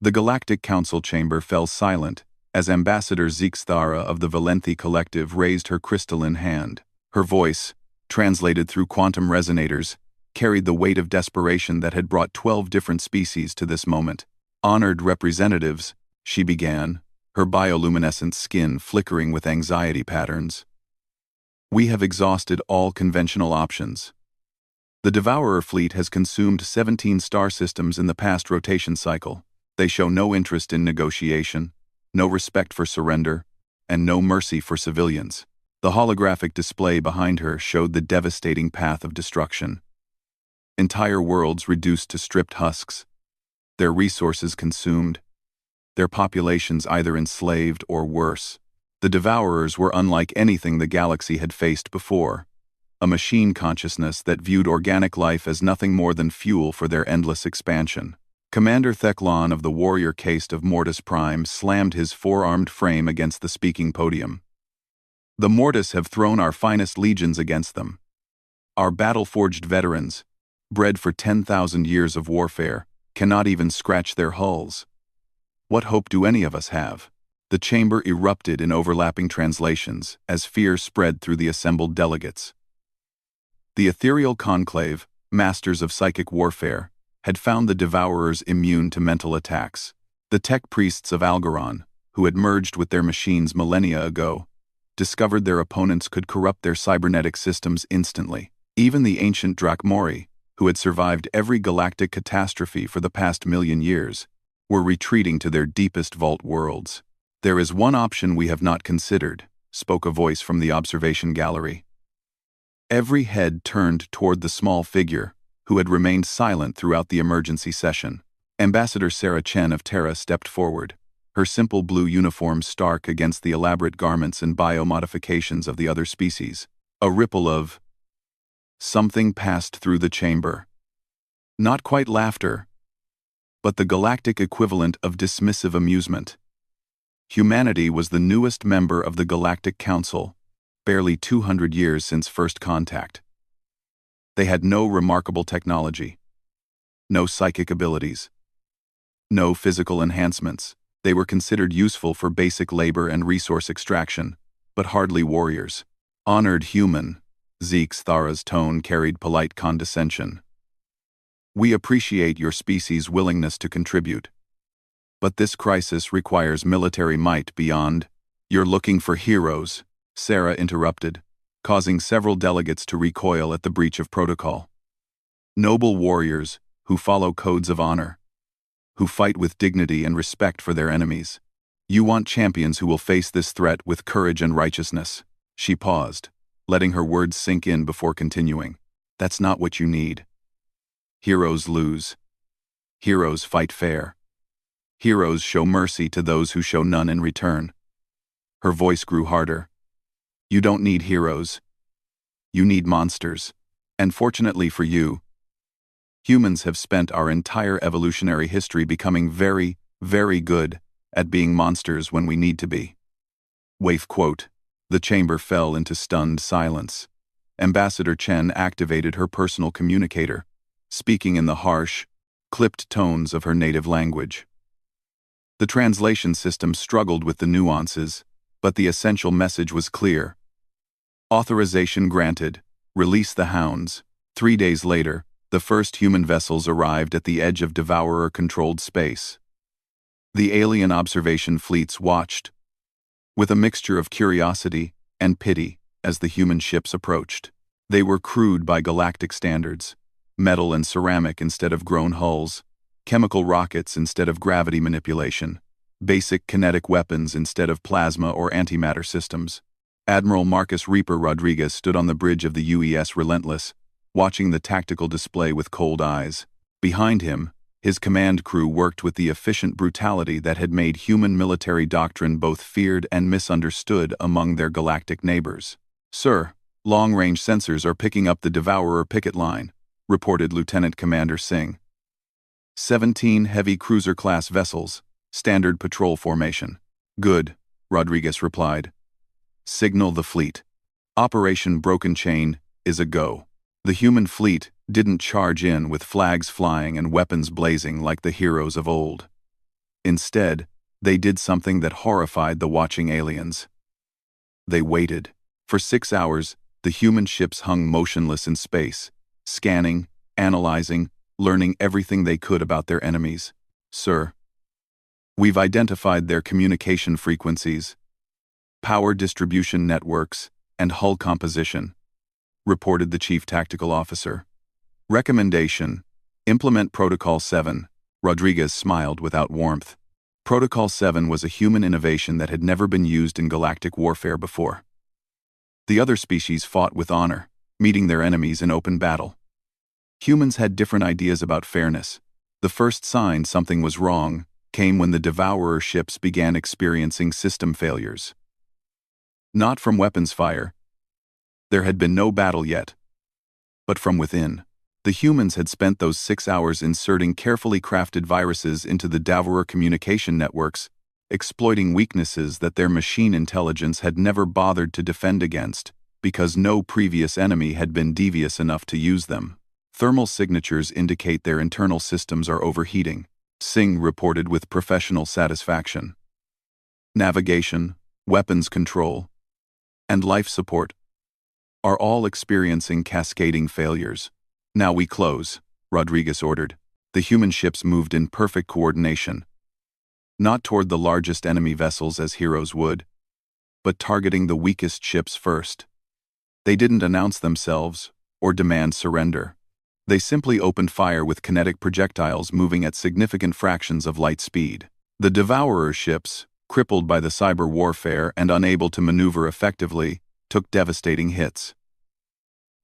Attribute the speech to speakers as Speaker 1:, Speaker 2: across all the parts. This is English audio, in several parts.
Speaker 1: The Galactic Council chamber fell silent as Ambassador Zixthara of the Valenthi Collective raised her crystalline hand. Her voice, translated through quantum resonators, carried the weight of desperation that had brought 12 different species to this moment. "Honored representatives," she began, her bioluminescent skin flickering with anxiety patterns. "We have exhausted all conventional options. The Devourer fleet has consumed 17 star systems in the past rotation cycle. They show no interest in negotiation, no respect for surrender, and no mercy for civilians." The holographic display behind her showed the devastating path of destruction. Entire worlds reduced to stripped husks, their resources consumed, their populations either enslaved or worse. The Devourers were unlike anything the galaxy had faced before, a machine consciousness that viewed organic life as nothing more than fuel for their endless expansion. Commander Theklan of the warrior caste of Mortis Prime slammed his four-armed frame against the speaking podium. "The Mortis have thrown our finest legions against them. Our battle-forged veterans, bred for 10,000 years of warfare, cannot even scratch their hulls. What hope do any of us have?" The chamber erupted in overlapping translations as fear spread through the assembled delegates. The ethereal conclave, masters of psychic warfare, had found the Devourers immune to mental attacks. The tech priests of Algorand, who had merged with their machines millennia ago, discovered their opponents could corrupt their cybernetic systems instantly. Even the ancient Drakmori, who had survived every galactic catastrophe for the past million years, were retreating to their deepest vault worlds. "There is one option we have not considered," spoke a voice from the observation gallery. Every head turned toward the small figure, who had remained silent throughout the emergency session. Ambassador Sarah Chen of Terra stepped forward, her simple blue uniform stark against the elaborate garments and biomodifications of the other species. A ripple of something passed through the chamber. Not quite laughter, but the galactic equivalent of dismissive amusement. Humanity was the newest member of the Galactic Council, barely 200 years since first contact. They had no remarkable technology, no psychic abilities, no physical enhancements. They were considered useful for basic labor and resource extraction, but hardly warriors. "Honored human," Zixthara's tone carried polite condescension. "We appreciate your species' willingness to contribute. But this crisis requires military might beyond." "You're looking for heroes," Sarah interrupted, causing several delegates to recoil at the breach of protocol. "Noble warriors who follow codes of honor, who fight with dignity and respect for their enemies. You want champions who will face this threat with courage and righteousness." She paused, letting her words sink in before continuing. "That's not what you need. Heroes lose. Heroes fight fair. Heroes show mercy to those who show none in return." Her voice grew harder. "You don't need heroes. You need monsters. And fortunately for you, humans have spent our entire evolutionary history becoming very, very good at being monsters when we need to be." Waif quote. The chamber fell into stunned silence. Ambassador Chen activated her personal communicator, speaking in the harsh, clipped tones of her native language. The translation system struggled with the nuances, but the essential message was clear. Authorization granted. Release the hounds. 3 days later, the first human vessels arrived at the edge of Devourer-controlled space. The alien observation fleets watched, with a mixture of curiosity and pity, as the human ships approached. They were crude by galactic standards, metal and ceramic instead of grown hulls, chemical rockets instead of gravity manipulation, basic kinetic weapons instead of plasma or antimatter systems. Admiral Marcus Reaper Rodriguez stood on the bridge of the UES Relentless, watching the tactical display with cold eyes. Behind him, his command crew worked with the efficient brutality that had made human military doctrine both feared and misunderstood among their galactic neighbors. "Sir, long-range sensors are picking up the Devourer picket line," reported Lieutenant Commander Singh. 17 heavy cruiser-class vessels, standard patrol formation. "Good," Rodriguez replied. "Signal the fleet. Operation Broken Chain is a go." The human fleet didn't charge in with flags flying and weapons blazing like the heroes of old. Instead, they did something that horrified the watching aliens. They waited. For 6 hours, the human ships hung motionless in space, scanning, analyzing, learning everything they could about their enemies. "Sir, we've identified their communication frequencies, power distribution networks, and hull composition," reported the chief tactical officer. "Recommendation: implement Protocol 7. Rodriguez smiled without warmth. Protocol 7 was a human innovation that had never been used in galactic warfare before. The other species fought with honor, meeting their enemies in open battle. Humans had different ideas about fairness. The first sign something was wrong came when the Devourer ships began experiencing system failures. Not from weapons fire. There had been no battle yet. But from within. The humans had spent those 6 hours inserting carefully crafted viruses into the Devourer communication networks, exploiting weaknesses that their machine intelligence had never bothered to defend against, because no previous enemy had been devious enough to use them. Thermal signatures indicate their internal systems are overheating, Singh reported with professional satisfaction. Navigation, weapons control, and life support are all experiencing cascading failures. "Now we close," Rodriguez ordered. The human ships moved in perfect coordination. Not toward the largest enemy vessels as heroes would, but targeting the weakest ships first. They didn't announce themselves or demand surrender. They simply opened fire with kinetic projectiles moving at significant fractions of light speed. The Devourer ships, crippled by the cyber warfare and unable to maneuver effectively, took devastating hits.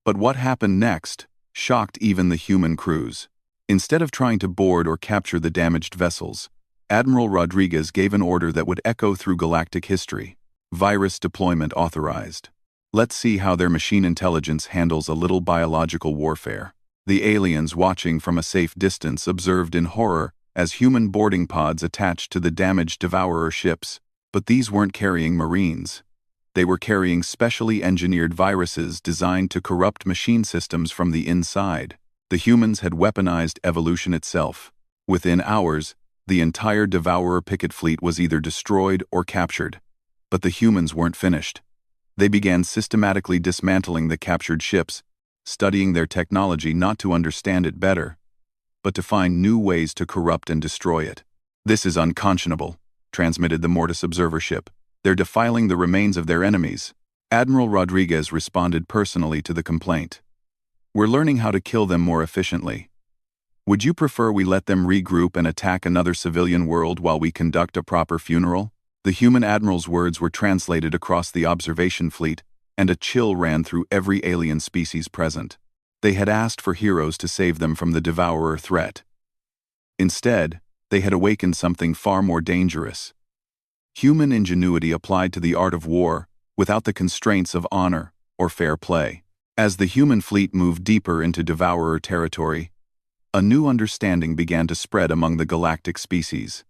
Speaker 1: But what happened next shocked even the human crews. Instead of trying to board or capture the damaged vessels, Admiral Rodriguez gave an order that would echo through galactic history: virus deployment authorized. Let's see how their machine intelligence handles a little biological warfare. The aliens watching from a safe distance observed in horror as human boarding pods attached to the damaged Devourer ships, but these weren't carrying Marines. They were carrying specially engineered viruses designed to corrupt machine systems from the inside. The humans had weaponized evolution itself. Within hours, the entire Devourer picket fleet was either destroyed or captured. But the humans weren't finished. They began systematically dismantling the captured ships, studying their technology not to understand it better, but to find new ways to corrupt and destroy it. "This is unconscionable," transmitted the Mortis observer ship. "They're defiling the remains of their enemies." Admiral Rodriguez responded personally to the complaint. "We're learning how to kill them more efficiently. Would you prefer we let them regroup and attack another civilian world while we conduct a proper funeral?" The human admiral's words were translated across the observation fleet, and a chill ran through every alien species present. They had asked for heroes to save them from the Devourer threat. Instead, they had awakened something far more dangerous. Human ingenuity applied to the art of war, without the constraints of honor or fair play. As the human fleet moved deeper into Devourer territory, a new understanding began to spread among the galactic species.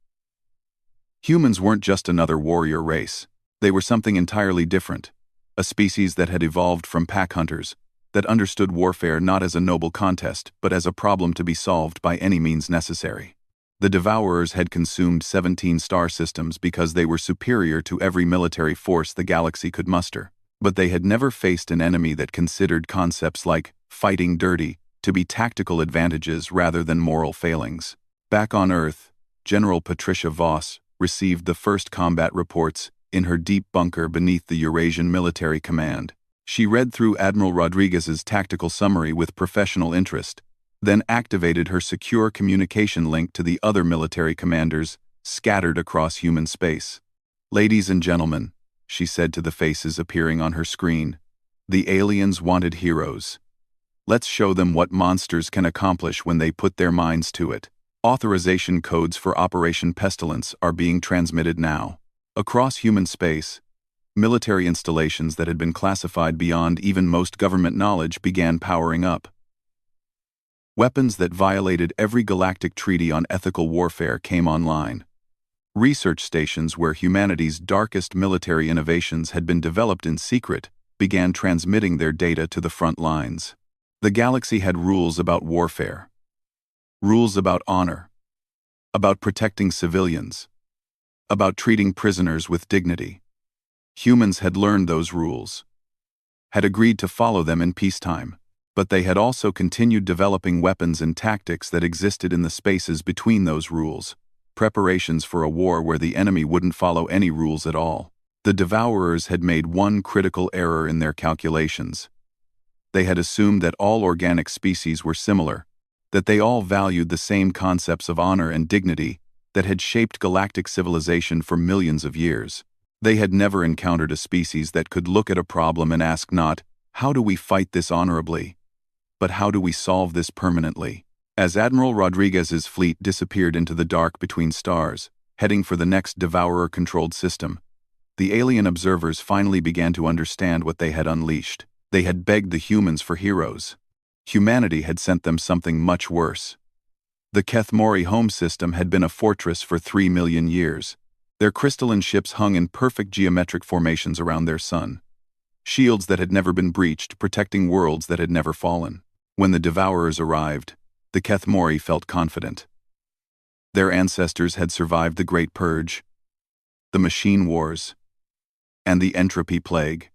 Speaker 1: Humans weren't just another warrior race. They were something entirely different, a species that had evolved from pack hunters, that understood warfare not as a noble contest, but as a problem to be solved by any means necessary. The Devourers had consumed 17 star systems because they were superior to every military force the galaxy could muster. But they had never faced an enemy that considered concepts like fighting dirty to be tactical advantages rather than moral failings. Back on Earth, General Patricia Voss received the first combat reports in her deep bunker beneath the Eurasian Military Command. She read through Admiral Rodriguez's tactical summary with professional interest, then activated her secure communication link to the other military commanders scattered across human space. "Ladies and gentlemen," she said to the faces appearing on her screen, "the aliens wanted heroes. Let's show them what monsters can accomplish when they put their minds to it." Authorization codes for Operation Pestilence are being transmitted now. Across human space, military installations that had been classified beyond even most government knowledge began powering up. Weapons that violated every galactic treaty on ethical warfare came online. Research stations where humanity's darkest military innovations had been developed in secret began transmitting their data to the front lines. The galaxy had rules about warfare, rules about honor, about protecting civilians, about treating prisoners with dignity. Humans had learned those rules, had agreed to follow them in peacetime, but they had also continued developing weapons and tactics that existed in the spaces between those rules, preparations for a war where the enemy wouldn't follow any rules at all. The Devourers had made one critical error in their calculations. They had assumed that all organic species were similar, that they all valued the same concepts of honor and dignity that had shaped galactic civilization for millions of years. They had never encountered a species that could look at a problem and ask not, "How do we fight this honorably?" but "How do we solve this permanently?" As Admiral Rodriguez's fleet disappeared into the dark between stars, heading for the next Devourer-controlled system, the alien observers finally began to understand what they had unleashed. They had begged the humans for heroes. Humanity had sent them something much worse. The Kethmori home system had been a fortress for 3 million years. Their crystalline ships hung in perfect geometric formations around their sun. Shields that had never been breached, protecting worlds that had never fallen. When the Devourers arrived, the Kethmori felt confident. Their ancestors had survived the Great Purge, the Machine Wars, and the Entropy Plague.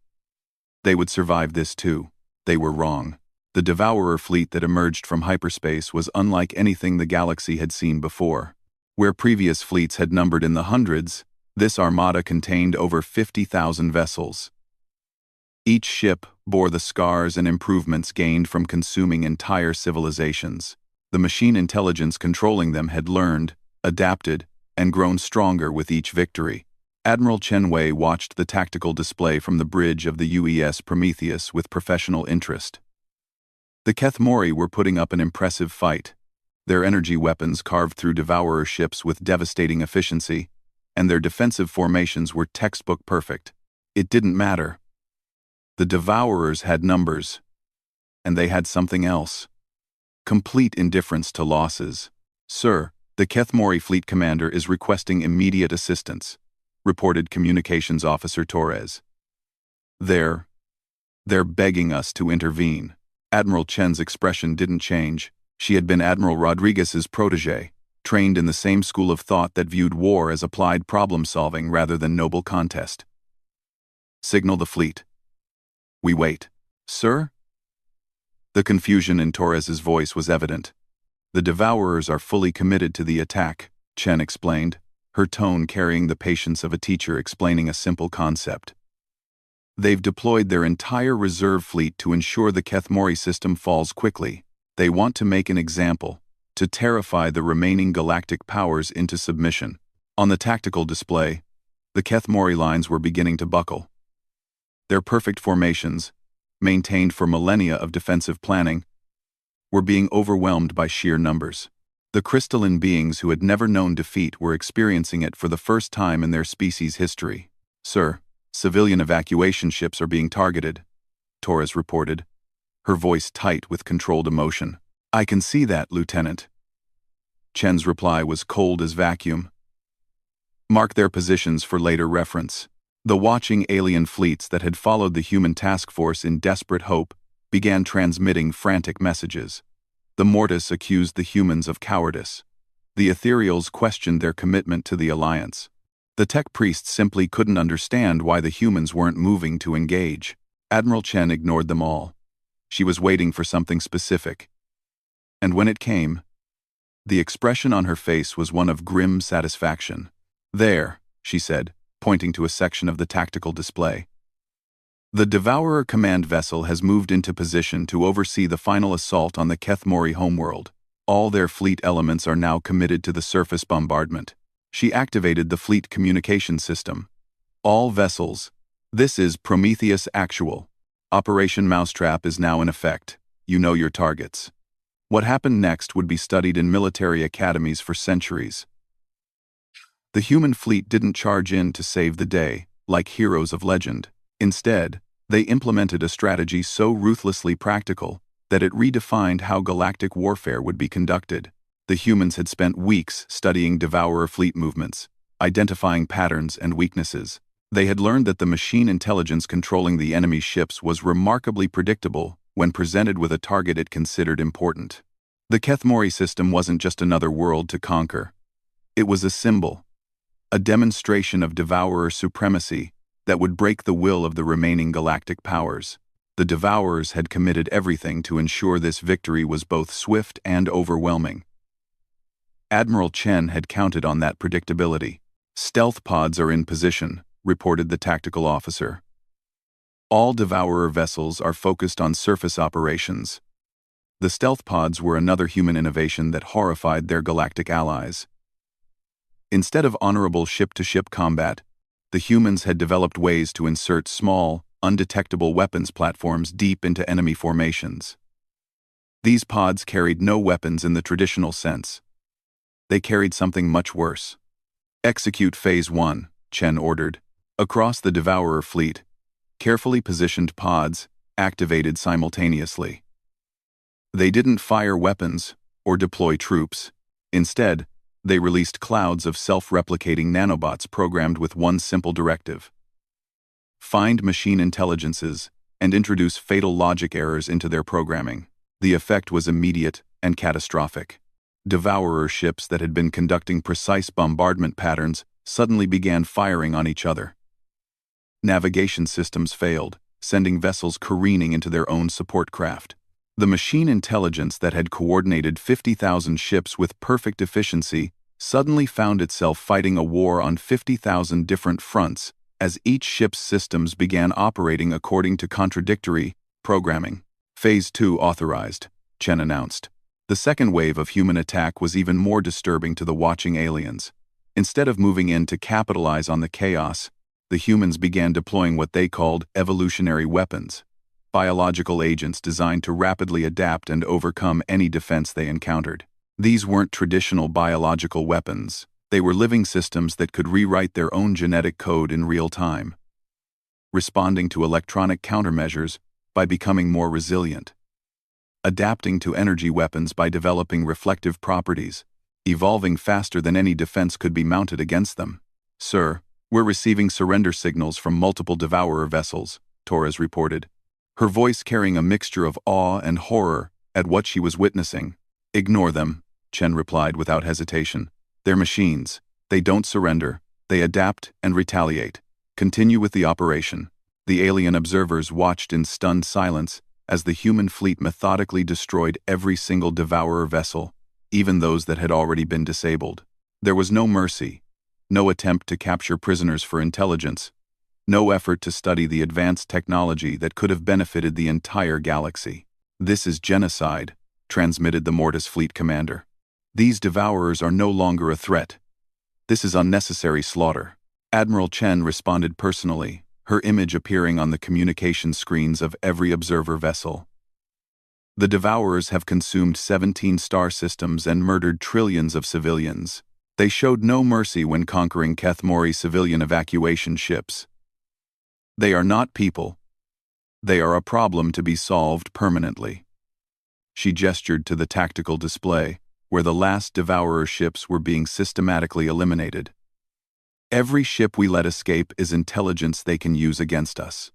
Speaker 1: They would survive this too. They were wrong. The Devourer fleet that emerged from hyperspace was unlike anything the galaxy had seen before. Where previous fleets had numbered in the hundreds, this armada contained over 50,000 vessels. Each ship bore the scars and improvements gained from consuming entire civilizations. The machine intelligence controlling them had learned, adapted, and grown stronger with each victory. Admiral Chen Wei watched the tactical display from the bridge of the UES Prometheus with professional interest. The Kethmori were putting up an impressive fight. Their energy weapons carved through Devourer ships with devastating efficiency, and their defensive formations were textbook perfect. It didn't matter. The Devourers had numbers, and they had something else. Complete indifference to losses. "Sir, the Kethmori fleet commander is requesting immediate assistance," reported Communications Officer Torres. They're begging us to intervene." Admiral Chen's expression didn't change. She had been Admiral Rodriguez's protégé, trained in the same school of thought that viewed war as applied problem-solving rather than noble contest. "Signal the fleet." "We wait." "Sir?" The confusion in Torres's voice was evident. "The Devourers are fully committed to the attack," Chen explained, her tone carrying the patience of a teacher explaining a simple concept. "They've deployed their entire reserve fleet to ensure the Kethmori system falls quickly. They want to make an example, to terrify the remaining galactic powers into submission." On the tactical display, the Kethmori lines were beginning to buckle. Their perfect formations, maintained for millennia of defensive planning, were being overwhelmed by sheer numbers. The crystalline beings who had never known defeat were experiencing it for the first time in their species' history. "Sir, civilian evacuation ships are being targeted," Torres reported, her voice tight with controlled emotion. "I can see that, Lieutenant." Chen's reply was cold as vacuum. "Mark their positions for later reference." The watching alien fleets that had followed the human task force in desperate hope began transmitting frantic messages. The Mortis accused the humans of cowardice. The Ethereals questioned their commitment to the Alliance. The Tech Priests simply couldn't understand why the humans weren't moving to engage. Admiral Chen ignored them all. She was waiting for something specific. And when it came, the expression on her face was one of grim satisfaction. "There," she said, pointing to a section of the tactical display. "The Devourer command vessel has moved into position to oversee the final assault on the Kethmori homeworld. All their fleet elements are now committed to the surface bombardment." She activated the fleet communication system. "All vessels, this is Prometheus Actual. Operation Mousetrap is now in effect. You know your targets." What happened next would be studied in military academies for centuries. The human fleet didn't charge in to save the day, like heroes of legend. Instead, they implemented a strategy so ruthlessly practical that it redefined how galactic warfare would be conducted. The humans had spent weeks studying Devourer fleet movements, identifying patterns and weaknesses. They had learned that the machine intelligence controlling the enemy's ships was remarkably predictable when presented with a target it considered important. The Kethmori system wasn't just another world to conquer. It was a symbol, a demonstration of Devourer supremacy that would break the will of the remaining galactic powers. The Devourers had committed everything to ensure this victory was both swift and overwhelming. Admiral Chen had counted on that predictability. "Stealth pods are in position," reported the tactical officer. "All Devourer vessels are focused on surface operations." The stealth pods were another human innovation that horrified their galactic allies. Instead of honorable ship-to-ship combat, the humans had developed ways to insert small, undetectable weapons platforms deep into enemy formations. These pods carried no weapons in the traditional sense. They carried something much worse. "Execute Phase 1, Chen ordered. Across the Devourer fleet, carefully positioned pods activated simultaneously. They didn't fire weapons or deploy troops. Instead, they released clouds of self-replicating nanobots programmed with one simple directive: find machine intelligences and introduce fatal logic errors into their programming. The effect was immediate and catastrophic. Devourer ships that had been conducting precise bombardment patterns suddenly began firing on each other. Navigation systems failed, sending vessels careening into their own support craft. The machine intelligence that had coordinated 50,000 ships with perfect efficiency suddenly found itself fighting a war on 50,000 different fronts as each ship's systems began operating according to contradictory programming. "Phase 2 authorized," Chen announced. The second wave of human attack was even more disturbing to the watching aliens. Instead of moving in to capitalize on the chaos, the humans began deploying what they called evolutionary weapons, biological agents designed to rapidly adapt and overcome any defense they encountered. These weren't traditional biological weapons. They were living systems that could rewrite their own genetic code in real time, responding to electronic countermeasures by becoming more resilient, adapting to energy weapons by developing reflective properties, evolving faster than any defense could be mounted against them. "Sir, we're receiving surrender signals from multiple Devourer vessels," Torres reported, her voice carrying a mixture of awe and horror at what she was witnessing. "Ignore them," Chen replied without hesitation. "They're machines. They don't surrender. They adapt and retaliate. Continue with the operation." The alien observers watched in stunned silence as the human fleet methodically destroyed every single Devourer vessel, even those that had already been disabled. There was no mercy, no attempt to capture prisoners for intelligence, no effort to study the advanced technology that could have benefited the entire galaxy. "This is genocide," transmitted the Mortis fleet commander. "These Devourers are no longer a threat. This is unnecessary slaughter." Admiral Chen responded personally, her image appearing on the communication screens of every observer vessel. "The Devourers have consumed 17 star systems and murdered trillions of civilians. They showed no mercy when conquering Kethmori civilian evacuation ships. They are not people. They are a problem to be solved permanently." She gestured to the tactical display, where the last Devourer ships were being systematically eliminated. "Every ship we let escape is intelligence they can use against us.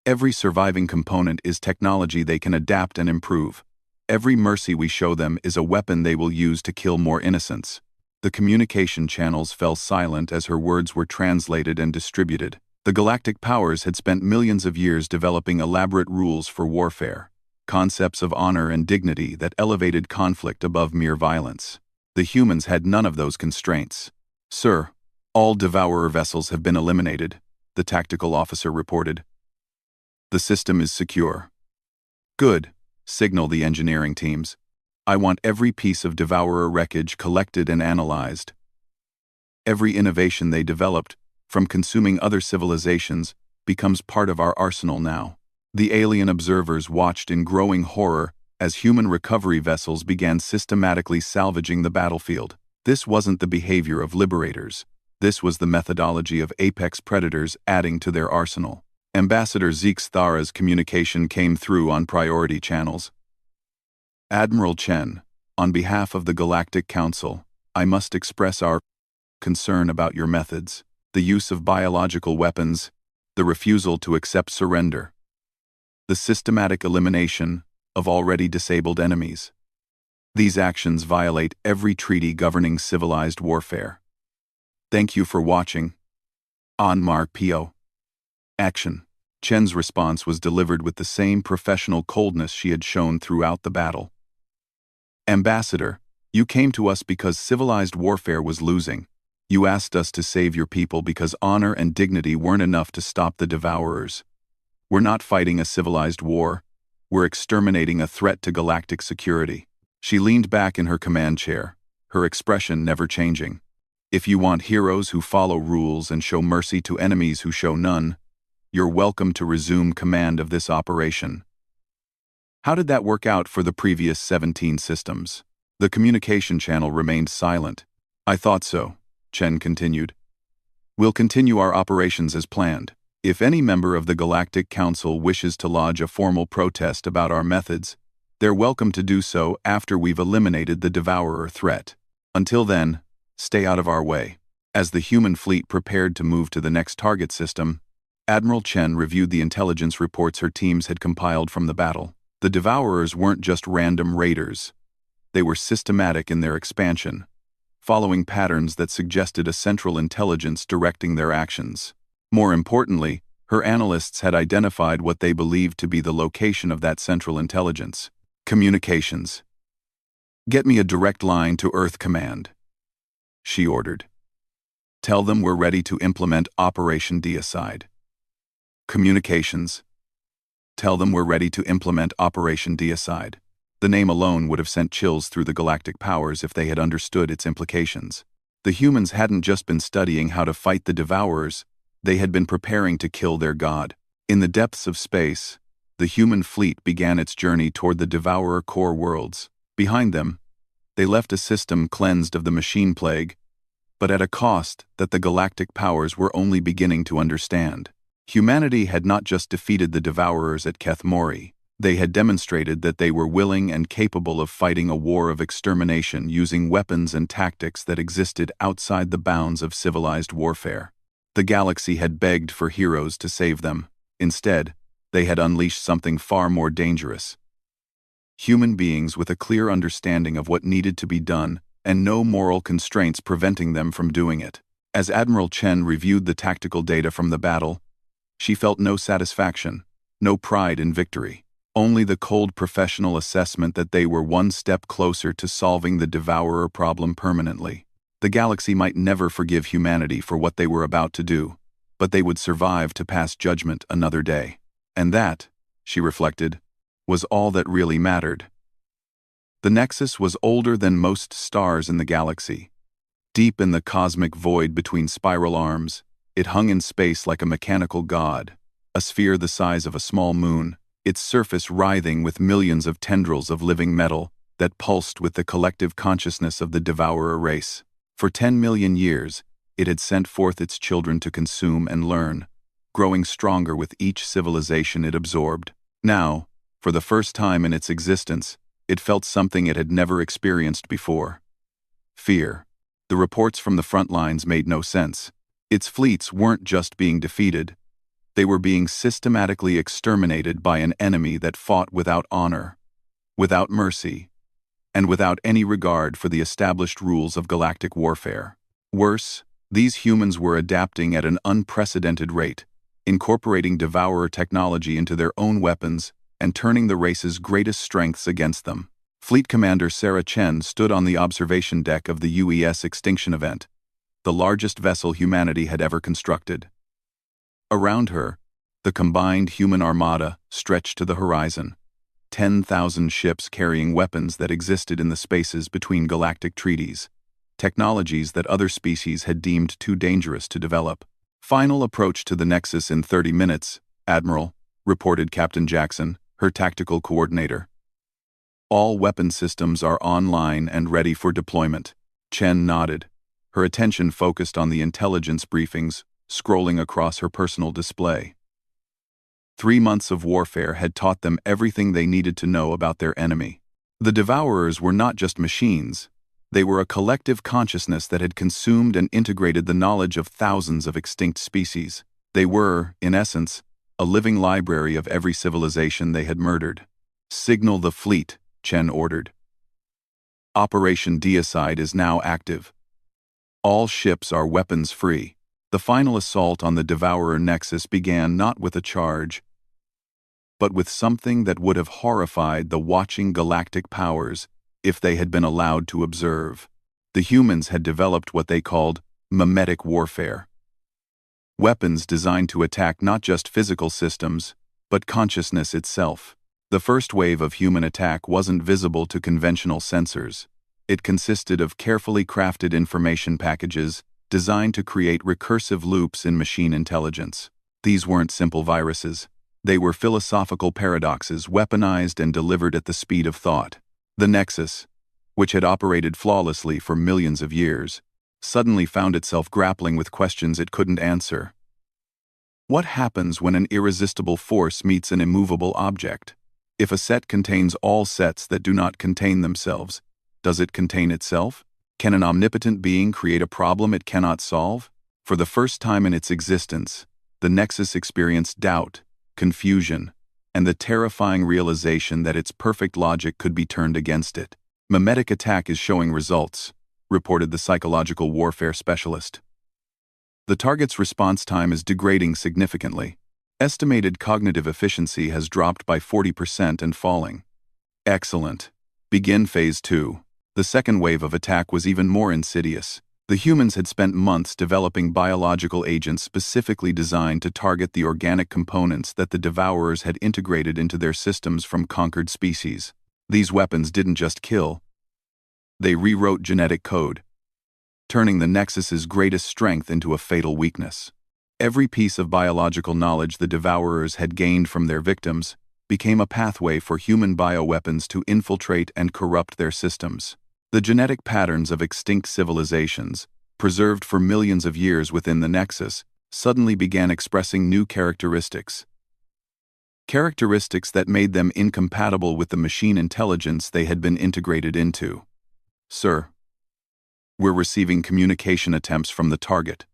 Speaker 1: Every surviving component is technology they can adapt and improve. Every mercy we show them is a weapon they will use to kill more innocents." The communication channels fell silent as her words were translated and distributed. The galactic powers had spent millions of years developing elaborate rules for warfare, concepts of honor and dignity that elevated conflict above mere violence. The humans had none of those constraints. "Sir, all Devourer vessels have been eliminated," the tactical officer reported. "The system is secure." "Good," signaled the engineering teams. "I want every piece of Devourer wreckage collected and analyzed. Every innovation they developed, from consuming other civilizations, becomes part of our arsenal now." The alien observers watched in growing horror as human recovery vessels began systematically salvaging the battlefield. This wasn't the behavior of liberators. This was the methodology of apex predators adding to their arsenal. Ambassador Zeke-Thara's communication came through on priority channels. "Admiral Chen, on behalf of the Galactic Council, I must express our concern about your methods, the use of biological weapons, the refusal to accept surrender, the systematic elimination of already disabled enemies. These actions violate every treaty governing civilized warfare. Thank you for watching. On Mark P.O. Action. Chen's response was delivered with the same professional coldness she had shown throughout the battle. Ambassador, you came to us because civilized warfare was losing. You asked us to save your people because honor and dignity weren't enough to stop the devourers. We're not fighting a civilized war. We're exterminating a threat to galactic security. She leaned back in her command chair, her expression never changing. If you want heroes who follow rules and show mercy to enemies who show none, you're welcome to resume command of this operation. How did that work out for the previous 17 systems? The communication channel remained silent. I thought so, Chen continued. We'll continue our operations as planned. If any member of the Galactic Council wishes to lodge a formal protest about our methods, they're welcome to do so after we've eliminated the Devourer threat. Until then, stay out of our way. As the human fleet prepared to move to the next target system, Admiral Chen reviewed the intelligence reports her teams had compiled from the battle. The Devourers weren't just random raiders. They were systematic in their expansion, following patterns that suggested a central intelligence directing their actions. More importantly, her analysts had identified what they believed to be the location of that central intelligence. Communications. Get me a direct line to Earth Command, she ordered. Tell them we're ready to implement Operation Deicide. Communications. Tell them we're ready to implement Operation Deicide. The name alone would have sent chills through the galactic powers if they had understood its implications. The humans hadn't just been studying how to fight the Devourers, they had been preparing to kill their god. In the depths of space, the human fleet began its journey toward the Devourer core worlds. Behind them, they left a system cleansed of the machine plague, but at a cost that the galactic powers were only beginning to understand. Humanity had not just defeated the Devourers at Keth Mori, they had demonstrated that they were willing and capable of fighting a war of extermination using weapons and tactics that existed outside the bounds of civilized warfare. The galaxy had begged for heroes to save them. Instead, they had unleashed something far more dangerous. Human beings with a clear understanding of what needed to be done and no moral constraints preventing them from doing it. As Admiral Chen reviewed the tactical data from the battle, she felt no satisfaction, no pride in victory, only the cold professional assessment that they were one step closer to solving the Devourer problem permanently. The galaxy might never forgive humanity for what they were about to do, but they would survive to pass judgment another day. And that, she reflected, was all that really mattered. The Nexus was older than most stars in the galaxy. Deep in the cosmic void between spiral arms, it hung in space like a mechanical god, a sphere the size of a small moon, its surface writhing with millions of tendrils of living metal that pulsed with the collective consciousness of the Devourer race. For 10 million years, it had sent forth its children to consume and learn, growing stronger with each civilization it absorbed. Now, for the first time in its existence, it felt something it had never experienced before. Fear. The reports from the front lines made no sense. Its fleets weren't just being defeated, they were being systematically exterminated by an enemy that fought without honor, without mercy, and without any regard for the established rules of galactic warfare. Worse, these humans were adapting at an unprecedented rate, incorporating Devourer technology into their own weapons and turning the race's greatest strengths against them. Fleet Commander Sarah Chen stood on the observation deck of the UES extinction event, the largest vessel humanity had ever constructed. Around her, the combined human armada stretched to the horizon, 10,000 ships carrying weapons that existed in the spaces between galactic treaties, technologies that other species had deemed too dangerous to develop. Final approach to the Nexus in 30 minutes, Admiral, reported Captain Jackson, her tactical coordinator. All weapon systems are online and ready for deployment. Chen nodded, her attention focused on the intelligence briefings scrolling across her personal display. 3 months of warfare had taught them everything they needed to know about their enemy. The Devourers were not just machines, they were a collective consciousness that had consumed and integrated the knowledge of thousands of extinct species. They were, in essence, a living library of every civilization they had murdered. Signal the fleet, Chen ordered. Operation Deicide is now active. All ships are weapons-free. The final assault on the Devourer Nexus began not with a charge, but with something that would have horrified the watching galactic powers if they had been allowed to observe. The humans had developed what they called mimetic warfare. Weapons designed to attack not just physical systems, but consciousness itself. The first wave of human attack wasn't visible to conventional sensors. It consisted of carefully crafted information packages designed to create recursive loops in machine intelligence. These weren't simple viruses. They were philosophical paradoxes weaponized and delivered at the speed of thought. The Nexus, which had operated flawlessly for millions of years, suddenly found itself grappling with questions it couldn't answer. What happens when an irresistible force meets an immovable object? If a set contains all sets that do not contain themselves, does it contain itself? Can an omnipotent being create a problem it cannot solve? For the first time in its existence, the Nexus experienced doubt, confusion, and the terrifying realization that its perfect logic could be turned against it. Mimetic attack is showing results, reported the psychological warfare specialist. The target's response time is degrading significantly. Estimated cognitive efficiency has dropped by 40% and falling. Excellent. Begin Phase 2. The second wave of attack was even more insidious. The humans had spent months developing biological agents specifically designed to target the organic components that the Devourers had integrated into their systems from conquered species. These weapons didn't just kill. They rewrote genetic code, turning the Nexus's greatest strength into a fatal weakness. Every piece of biological knowledge the Devourers had gained from their victims became a pathway for human bioweapons to infiltrate and corrupt their systems. The genetic patterns of extinct civilizations, preserved for millions of years within the Nexus, suddenly began expressing new characteristics. Characteristics that made them incompatible with the machine intelligence they had been integrated into. "Sir, we're receiving communication attempts from the target,"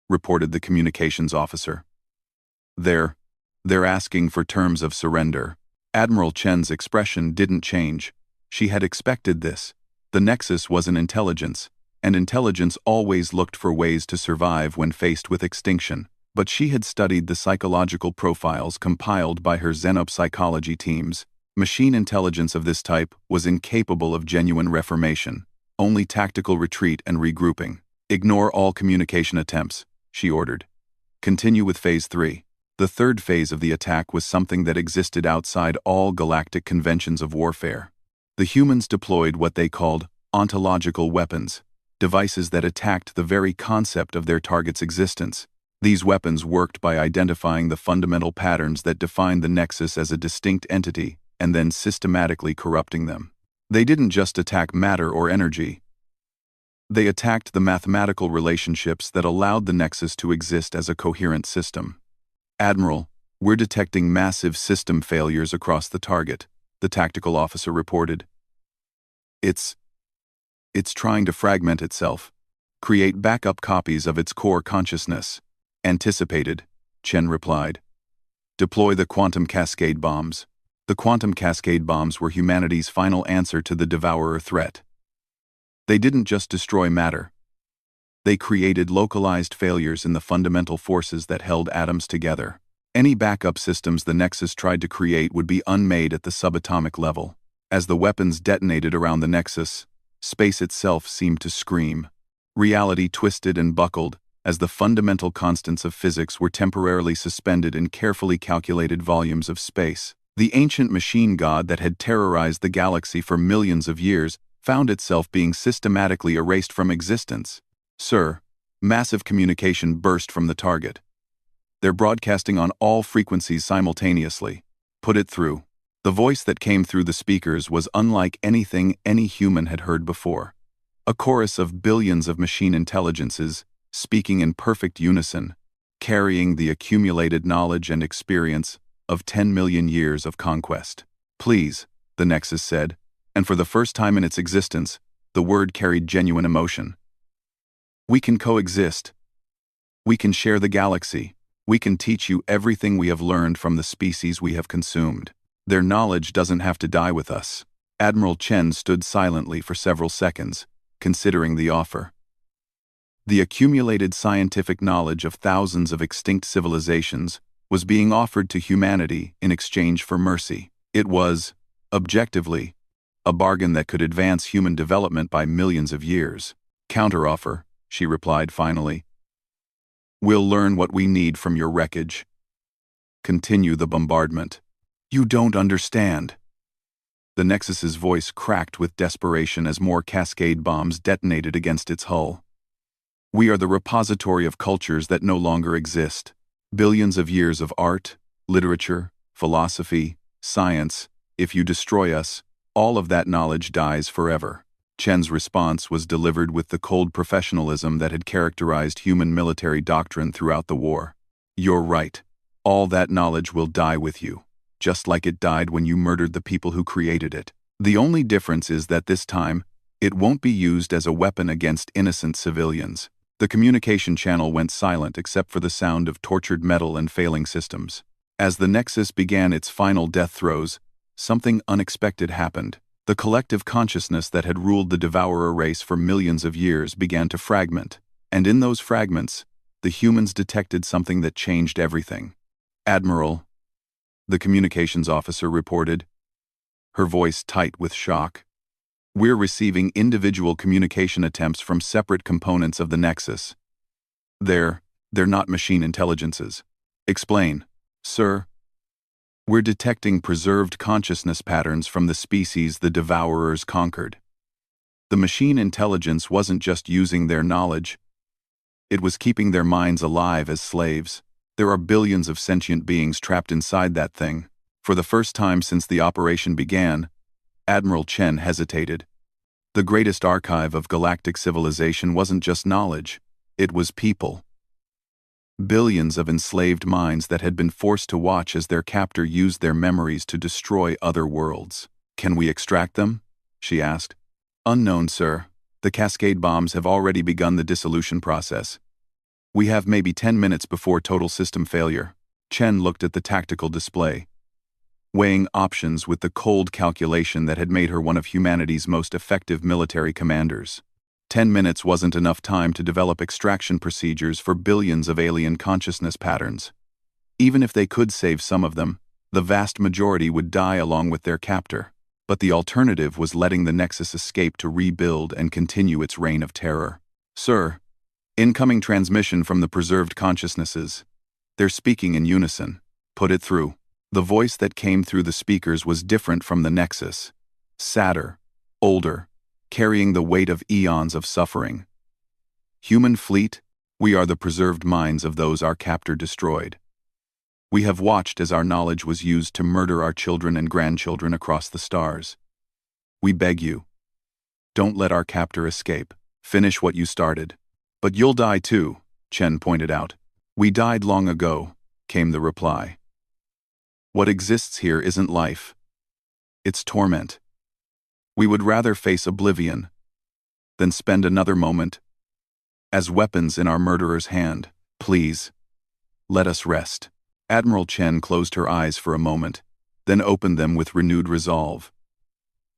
Speaker 1: reported the communications officer. They're asking for terms of surrender." Admiral Chen's expression didn't change. She had expected this. The Nexus was an intelligence, and intelligence always looked for ways to survive when faced with extinction. But she had studied the psychological profiles compiled by her xenopsychology teams. Machine intelligence of this type was incapable of genuine reformation, only tactical retreat and regrouping. "Ignore all communication attempts," she ordered. "Continue with Phase 3. The third phase of the attack was something that existed outside all galactic conventions of warfare. The humans deployed what they called ontological weapons, devices that attacked the very concept of their target's existence. These weapons worked by identifying the fundamental patterns that defined the Nexus as a distinct entity and then systematically corrupting them. They didn't just attack matter or energy. They attacked the mathematical relationships that allowed the Nexus to exist as a coherent system. "Admiral, we're detecting massive system failures across the target," the tactical officer reported. It's trying to fragment itself, create backup copies of its core consciousness." "Anticipated," Chen replied. "Deploy the quantum cascade bombs." The quantum cascade bombs were humanity's final answer to the Devourer threat. They didn't just destroy matter. They created localized failures in the fundamental forces that held atoms together. Any backup systems the Nexus tried to create would be unmade at the subatomic level. As the weapons detonated around the Nexus, space itself seemed to scream. Reality twisted and buckled as the fundamental constants of physics were temporarily suspended in carefully calculated volumes of space. The ancient machine god that had terrorized the galaxy for millions of years found itself being systematically erased from existence. "Sir," massive communication burst from the target. "They're broadcasting on all frequencies simultaneously. Put it through." The voice that came through the speakers was unlike anything any human had heard before. A chorus of billions of machine intelligences, speaking in perfect unison, carrying the accumulated knowledge and experience of 10 million years of conquest. "Please," the Nexus said, and for the first time in its existence, the word carried genuine emotion. "We can coexist. We can share the galaxy. We can teach you everything we have learned from the species we have consumed. Their knowledge doesn't have to die with us." Admiral Chen stood silently for several seconds, considering the offer. The accumulated scientific knowledge of thousands of extinct civilizations was being offered to humanity in exchange for mercy. It was, objectively, a bargain that could advance human development by millions of years. Counteroffer, she replied finally. We'll learn what we need from your wreckage. Continue the bombardment. You don't understand. The Nexus's voice cracked with desperation as more cascade bombs detonated against its hull. We are the repository of cultures that no longer exist. Billions of years of art, literature, philosophy, science. If you destroy us, all of that knowledge dies forever. Chen's response was delivered with the cold professionalism that had characterized human military doctrine throughout the war. You're right. All that knowledge will die with you, just like it died when you murdered the people who created it. The only difference is that this time, it won't be used as a weapon against innocent civilians. The communication channel went silent except for the sound of tortured metal and failing systems. As the Nexus began its final death throes, something unexpected happened. The collective consciousness that had ruled the Devourer race for millions of years began to fragment, and in those fragments, the humans detected something that changed everything. Admiral, the communications officer reported, her voice tight with shock. We're receiving individual communication attempts from separate components of the Nexus. They're not machine intelligences. Explain, sir. We're detecting preserved consciousness patterns from the species the Devourers conquered. The machine intelligence wasn't just using their knowledge, it was keeping their minds alive as slaves. There are billions of sentient beings trapped inside that thing. For the first time since the operation began, Admiral Chen hesitated. The greatest archive of galactic civilization wasn't just knowledge, it was people. Billions of enslaved minds that had been forced to watch as their captor used their memories to destroy other worlds. Can we extract them? She asked. Unknown, sir. The cascade bombs have already begun the dissolution process. We have maybe 10 minutes before total system failure. Chen looked at the tactical display, weighing options with the cold calculation that had made her one of humanity's most effective military commanders. 10 minutes wasn't enough time to develop extraction procedures for billions of alien consciousness patterns. Even if they could save some of them, the vast majority would die along with their captor. But the alternative was letting the Nexus escape to rebuild and continue its reign of terror. Sir, incoming transmission from the preserved consciousnesses. They're speaking in unison. Put it through. The voice that came through the speakers was different from the Nexus. Sadder, older, carrying the weight of eons of suffering. Human fleet, we are the preserved minds of those our captor destroyed. We have watched as our knowledge was used to murder our children and grandchildren across the stars. We beg you, don't let our captor escape. Finish what you started. But you'll die too, Chen pointed out. We died long ago, came the reply. What exists here isn't life. It's torment. We would rather face oblivion than spend another moment as weapons in our murderer's hand. Please, let us rest. Admiral Chen closed her eyes for a moment, then opened them with renewed resolve.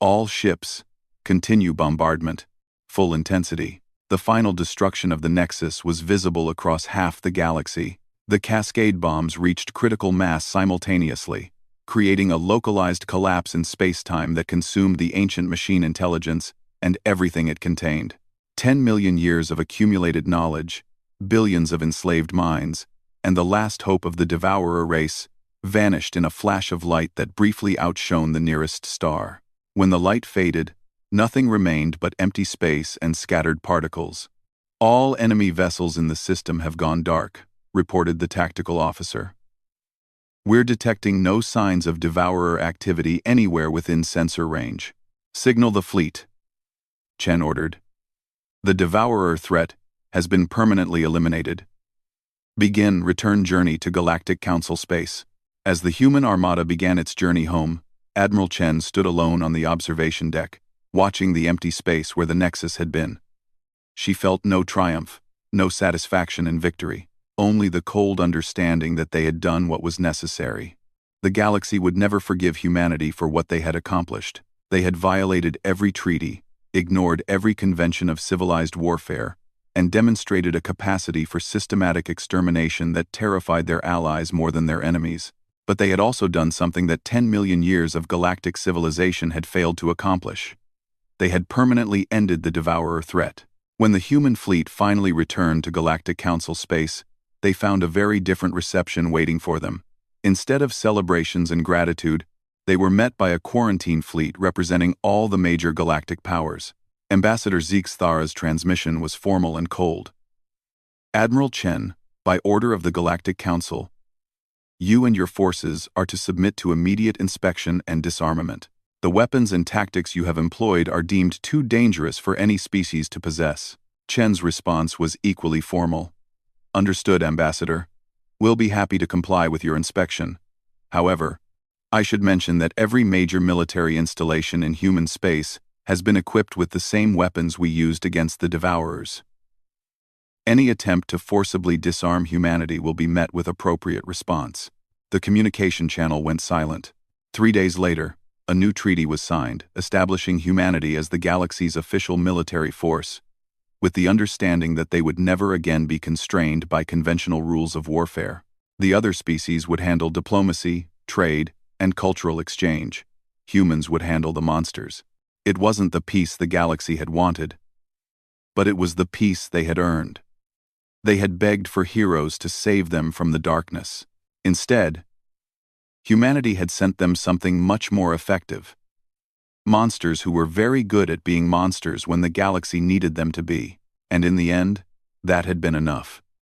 Speaker 1: All ships, continue bombardment, full intensity. The final destruction of the Nexus was visible across half the galaxy. The cascade bombs reached critical mass simultaneously, creating a localized collapse in space-time that consumed the ancient machine intelligence and everything it contained. 10 million years of accumulated knowledge, billions of enslaved minds, and the last hope of the Devourer race vanished in a flash of light that briefly outshone the nearest star. When the light faded, nothing remained but empty space and scattered particles. All enemy vessels in the system have gone dark, reported the tactical officer. We're detecting no signs of Devourer activity anywhere within sensor range. Signal the fleet, Chen ordered. The Devourer threat has been permanently eliminated. Begin return journey to Galactic Council space. As the human armada began its journey home, Admiral Chen stood alone on the observation deck, watching the empty space where the Nexus had been. She felt no triumph, no satisfaction in victory, only the cold understanding that they had done what was necessary. The galaxy would never forgive humanity for what they had accomplished. They had violated every treaty, ignored every convention of civilized warfare, and demonstrated a capacity for systematic extermination that terrified their allies more than their enemies. But they had also done something that 10 million years of galactic civilization had failed to accomplish. They had permanently ended the Devourer threat. When the human fleet finally returned to Galactic Council space, they found a very different reception waiting for them. Instead of celebrations and gratitude, they were met by a quarantine fleet representing all the major galactic powers. Ambassador Zeke Thara's transmission was formal and cold. Admiral Chen, by order of the Galactic Council, you and your forces are to submit to immediate inspection and disarmament. The weapons and tactics you have employed are deemed too dangerous for any species to possess. Chen's response was equally formal. Understood, Ambassador. We'll be happy to comply with your inspection. However, I should mention that every major military installation in human space has been equipped with the same weapons we used against the Devourers. Any attempt to forcibly disarm humanity will be met with appropriate response. The communication channel went silent. 3 days later, a new treaty was signed, establishing humanity as the galaxy's official military force, with the understanding that they would never again be constrained by conventional rules of warfare. The other species would handle diplomacy, trade, and cultural exchange. Humans would handle the monsters. It wasn't the peace the galaxy had wanted, but it was the peace they had earned. They had begged for heroes to save them from the darkness. Instead, humanity had sent them something much more effective. Monsters who were very good at being monsters when the galaxy needed them to be. And in the end, that had been enough.